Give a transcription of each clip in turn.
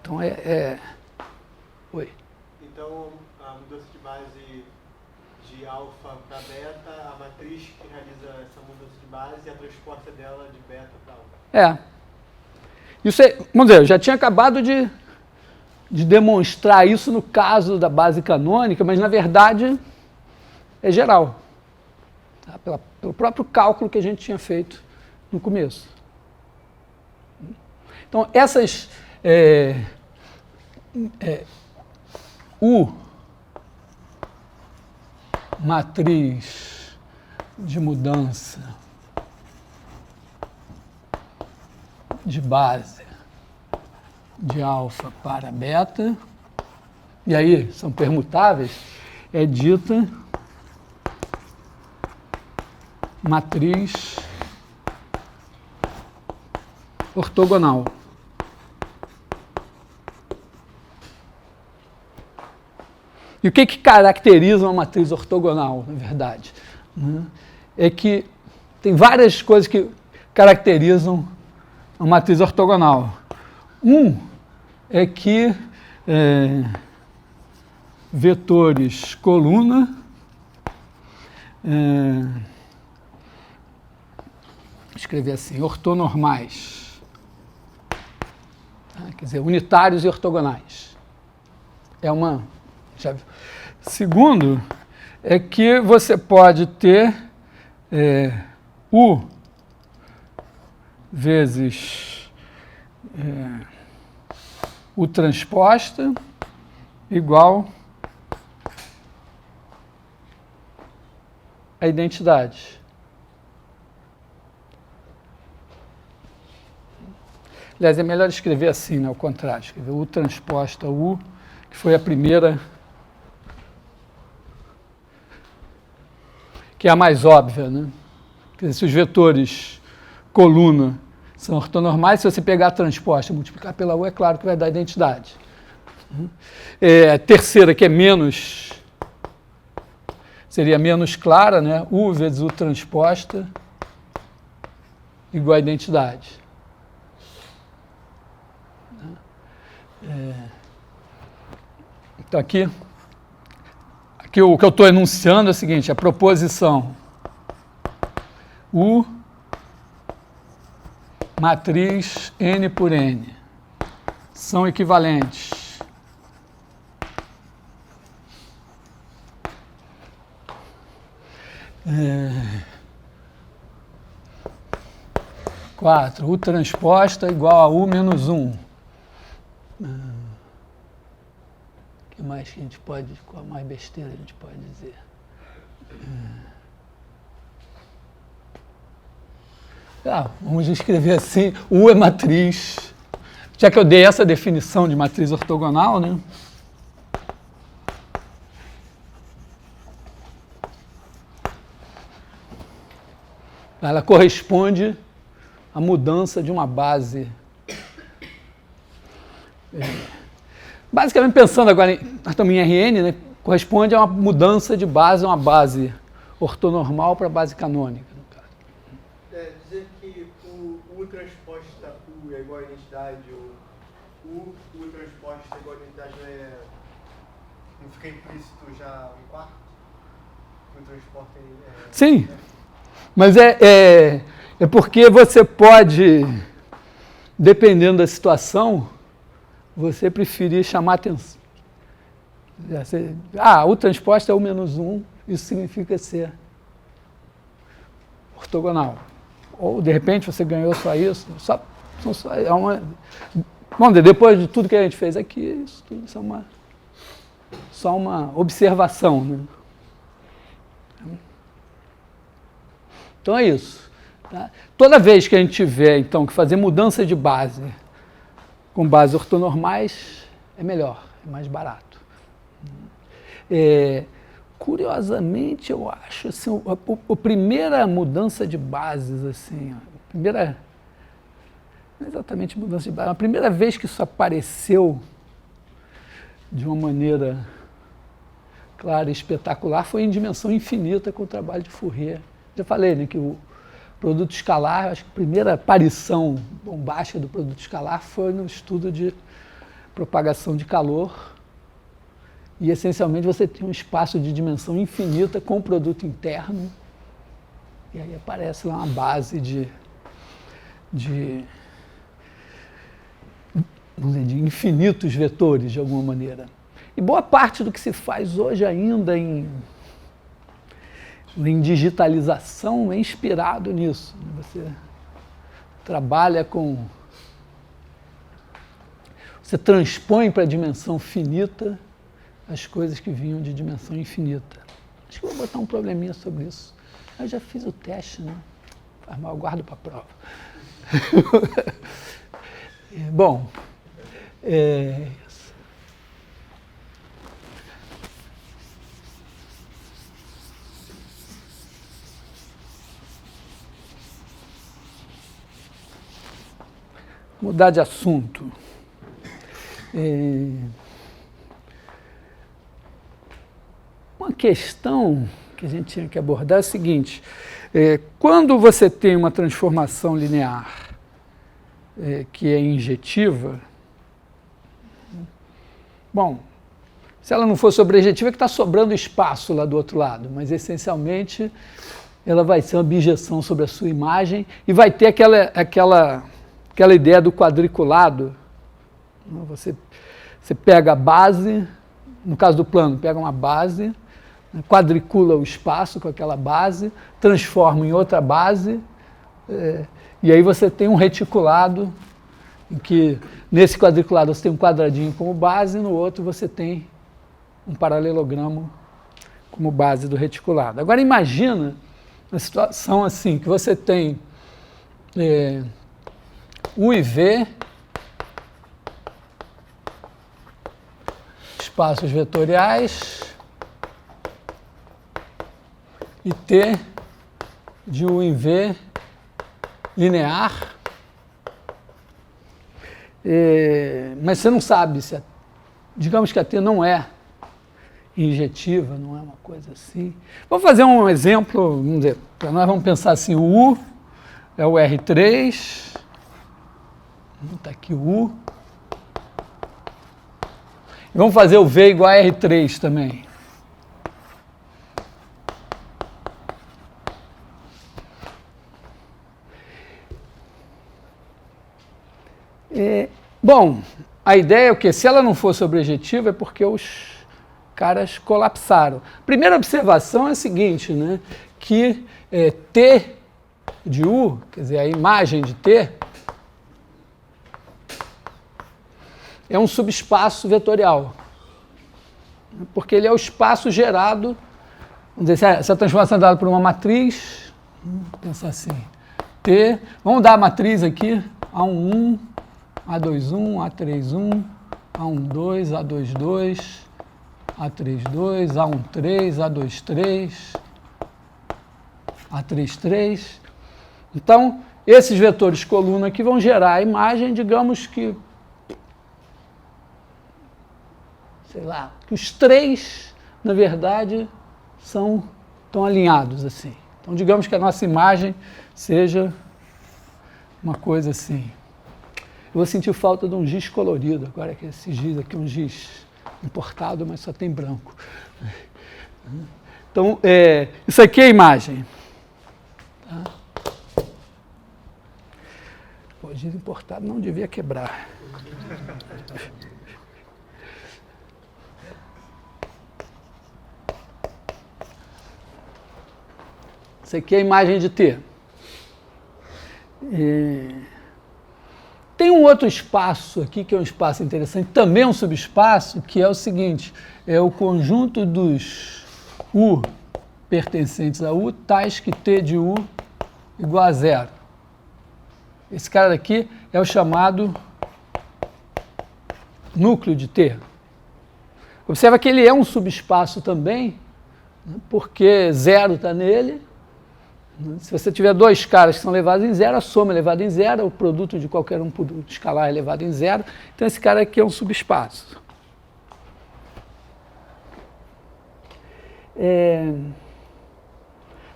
Então, Oi. Então, a mudança de base de alfa para beta, a matriz que realiza essa mudança de base e a transporta dela de beta para alfa. Isso vamos dizer, eu já tinha acabado de demonstrar isso no caso da base canônica, mas, na verdade, é geral. Tá? Pelo próprio cálculo que a gente tinha feito no começo. Então, essas... U matriz de mudança de base de alfa para beta, e aí são permutáveis, é dita matriz ortogonal. E o que caracteriza uma matriz ortogonal, na verdade? É que tem várias coisas que caracterizam uma matriz ortogonal. É que vetores coluna vou escrever assim, ortonormais, tá? Quer dizer, unitários e ortogonais. Segundo, é que você pode ter U vezes U transposta igual a identidade. Aliás, é melhor escrever assim, né, ao contrário, escrever U transposta U, que foi a primeira, que é a mais óbvia, né? Quer dizer, se os vetores coluna são ortonormais, se você pegar a transposta e multiplicar pela U, é claro que vai dar identidade. A terceira, que é menos, seria menos clara, né? U vezes U transposta igual a identidade. Então, aqui o que eu estou enunciando é o seguinte, a proposição U matriz N por N são equivalentes quatro, U transposta igual a U menos 1. O que mais que a gente pode, qual mais besteira a gente pode dizer? Vamos escrever assim, U é matriz, já que eu dei essa definição de matriz ortogonal, né? Ela corresponde à mudança de uma base. Basicamente, pensando agora nós estamos em RN, né, corresponde a uma mudança de base, uma base ortonormal para base canônica. No caso. Dizer que o U transposta U é igual a identidade, ou U transposta igual a identidade não fica implícito já um quarto? O transporte Sim, mas é porque você pode, dependendo da situação, você preferir chamar atenção. O transposto é U menos 1, isso significa ser ortogonal. Ou, de repente, você ganhou só isso. Vamos dizer, depois de tudo que a gente fez aqui, isso tudo é só uma observação. Né? Então, é isso. Tá? Toda vez que a gente tiver, então, que fazer mudança de base com bases ortonormais, é melhor, é mais barato. Curiosamente, eu acho, assim, a primeira mudança de bases, assim, não é exatamente mudança de base, a primeira vez que isso apareceu de uma maneira clara e espetacular foi em dimensão infinita com o trabalho de Fourier. Já falei, né, que o produto escalar, acho que a primeira aparição bombástica do produto escalar foi no estudo de propagação de calor, e essencialmente você tem um espaço de dimensão infinita com produto interno, e aí aparece lá uma base de infinitos vetores, de alguma maneira. E boa parte do que se faz hoje ainda em digitalização é inspirado nisso. Você trabalha com... Você transpõe para a dimensão finita as coisas que vinham de dimensão infinita. Acho que eu vou botar um probleminha sobre isso. Eu já fiz o teste, né? Faz mal, eu guardo para a prova. Bom, isso. Mudar de assunto. Uma questão que a gente tinha que abordar é a seguinte: quando você tem uma transformação linear que é injetiva, bom, se ela não for sobrejetiva é que está sobrando espaço lá do outro lado, mas essencialmente ela vai ser uma bijeção sobre a sua imagem e vai ter aquela ideia do quadriculado. Você pega a base, no caso do plano, pega uma base, quadricula o espaço com aquela base, transforma em outra base, e aí você tem um reticulado, em que nesse quadriculado você tem um quadradinho como base, e no outro você tem um paralelogramo como base do reticulado. Agora imagina uma situação assim, que você tem U e V, espaços vetoriais, e T de U em V linear, mas você não sabe se digamos que a T não é injetiva, não é uma coisa assim. Vamos fazer um exemplo, vamos dizer, para nós vamos pensar assim, o U é o R3, está aqui o U, e vamos fazer o V igual a R3 também. Bom, a ideia é o quê? Se ela não fosse objetiva é porque os caras colapsaram. Primeira observação é a seguinte, né? Que T de U, quer dizer, a imagem de T, é um subespaço vetorial. Porque ele é o espaço gerado, vamos dizer, essa transformação é dada por uma matriz, vamos pensar assim, T, vamos dar a matriz aqui, A11, A21, A31, A12, A22, A32, A13, A23, A33. Então, esses vetores coluna aqui vão gerar a imagem, digamos que, sei lá, que os três, na verdade, estão alinhados assim. Então, digamos que a nossa imagem seja uma coisa assim. Eu vou sentir falta de um giz colorido, agora que esse giz aqui é um giz importado, mas só tem branco. Então, isso aqui é a imagem. Tá? O giz importado não devia quebrar. Isso aqui é a imagem de T. Tem um outro espaço aqui, que é um espaço interessante, também um subespaço, que é o seguinte, é o conjunto dos U pertencentes a U, tais que T de U igual a zero. Esse cara daqui é o chamado núcleo de T. Observa que ele é um subespaço também, porque zero está nele. Se você tiver dois caras que são levados em zero, a soma é levada em zero, o produto de qualquer um por escalar é levado em zero. Então, esse cara aqui é um subespaço.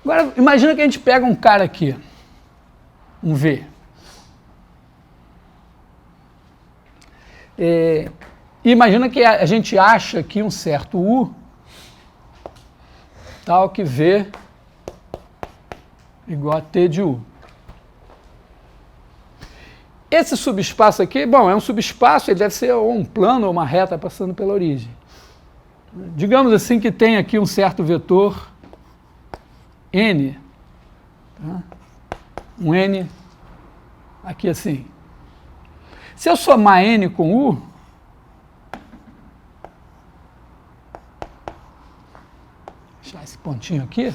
Agora, imagina que a gente pega um cara aqui, um V. E imagina que a gente acha que um certo U, tal que V igual a T de U. Esse subespaço aqui, bom, é um subespaço, ele deve ser ou um plano ou uma reta passando pela origem. Digamos assim que tem aqui um certo vetor N, tá? Um N aqui assim. Se eu somar N com U, deixar esse pontinho aqui,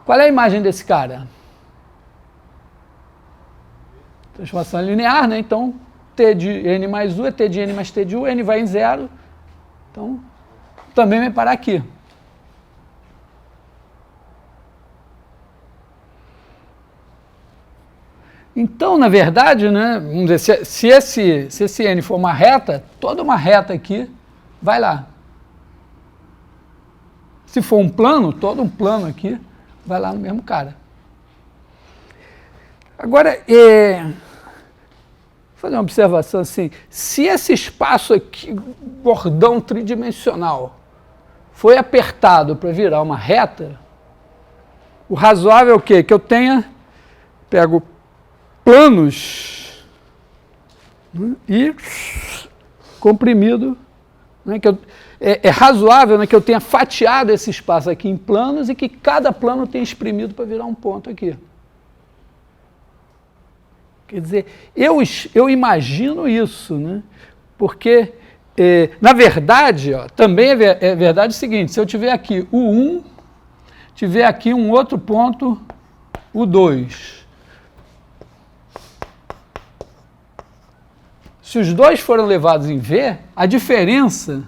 qual é a imagem desse cara? Transformação linear, né? Então, T de N mais U é T de N mais T de U, N vai em zero, então também vai parar aqui. Então, na verdade, né, vamos dizer, se esse N for uma reta, toda uma reta aqui vai lá. Se for um plano, todo um plano aqui vai lá no mesmo cara. Agora, vou fazer uma observação assim, se esse espaço aqui, gordão tridimensional, foi apertado para virar uma reta, o razoável é o quê? Que eu pego planos, né, e comprimido, né, que é razoável, né, que eu tenha fatiado esse espaço aqui em planos e que cada plano tenha exprimido para virar um ponto aqui. Quer dizer, eu imagino isso, né, porque, na verdade, ó, também é verdade o seguinte, se eu tiver aqui o 1, tiver aqui um outro ponto, o 2, se os dois foram levados em V, a diferença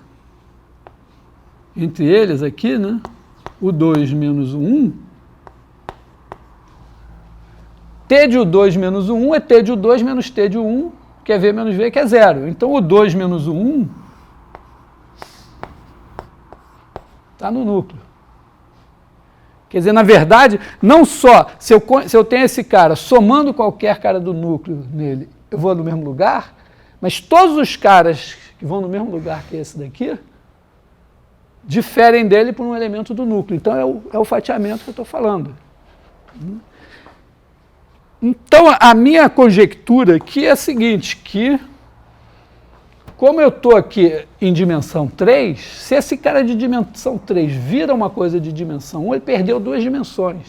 entre eles aqui, né, o 2 menos o 1, T de U2 menos o 1 é T de U2 menos T de U1, que é V menos V, que é zero. Então, o 2 menos o 1 está no núcleo. Quer dizer, na verdade, não só se eu tenho esse cara somando qualquer cara do núcleo nele, eu vou no mesmo lugar, mas todos os caras que vão no mesmo lugar que esse daqui diferem dele por um elemento do núcleo. Então, é o fatiamento que eu estou falando. Então, a minha conjectura aqui é a seguinte, que como eu estou aqui em dimensão 3, se esse cara de dimensão 3 vira uma coisa de dimensão 1, ele perdeu 2 dimensões.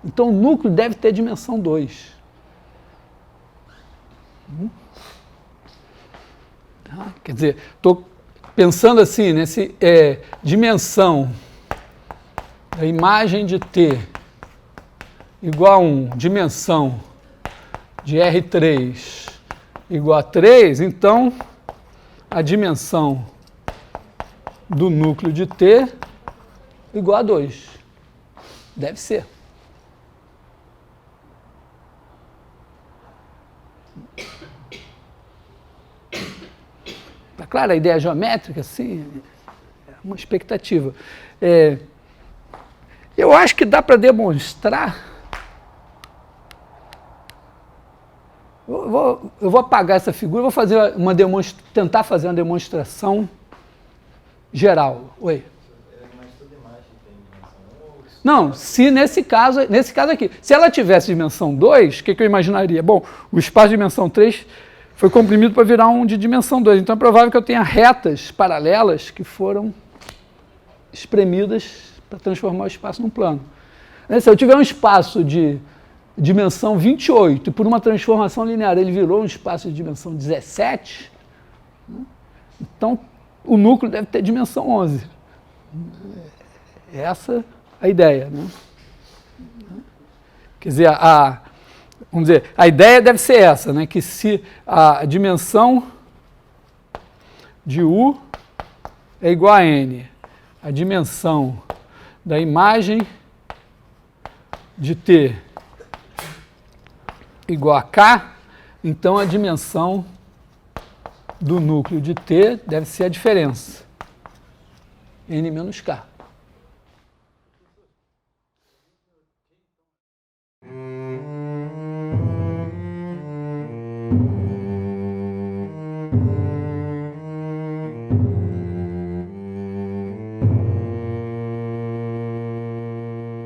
Então, o núcleo deve ter dimensão 2. Quer dizer, estou pensando assim, nesse dimensão da imagem de T igual a 1, dimensão de R3 igual a 3, então a dimensão do núcleo de T igual a 2. Deve ser. Tá claro a ideia geométrica? Sim, é uma expectativa. Eu acho que dá para demonstrar. Eu vou apagar essa figura, vou fazer tentar fazer uma demonstração geral. Oi. Mas toda imagem tem dimensão 1? Não, se nesse caso aqui, se ela tivesse dimensão 2, o que eu imaginaria? Bom, o espaço de dimensão 3 foi comprimido para virar um de dimensão 2, então é provável que eu tenha retas paralelas que foram espremidas para transformar o espaço num plano. Se eu tiver um espaço de dimensão 28, e por uma transformação linear ele virou um espaço de dimensão 17, né? Então o núcleo deve ter dimensão 11. Essa é a ideia, né? Quer dizer, vamos dizer, a ideia deve ser essa, né? Que se a dimensão de U é igual a N, a dimensão da imagem de T igual a K, então a dimensão do núcleo de T deve ser a diferença, N menos K.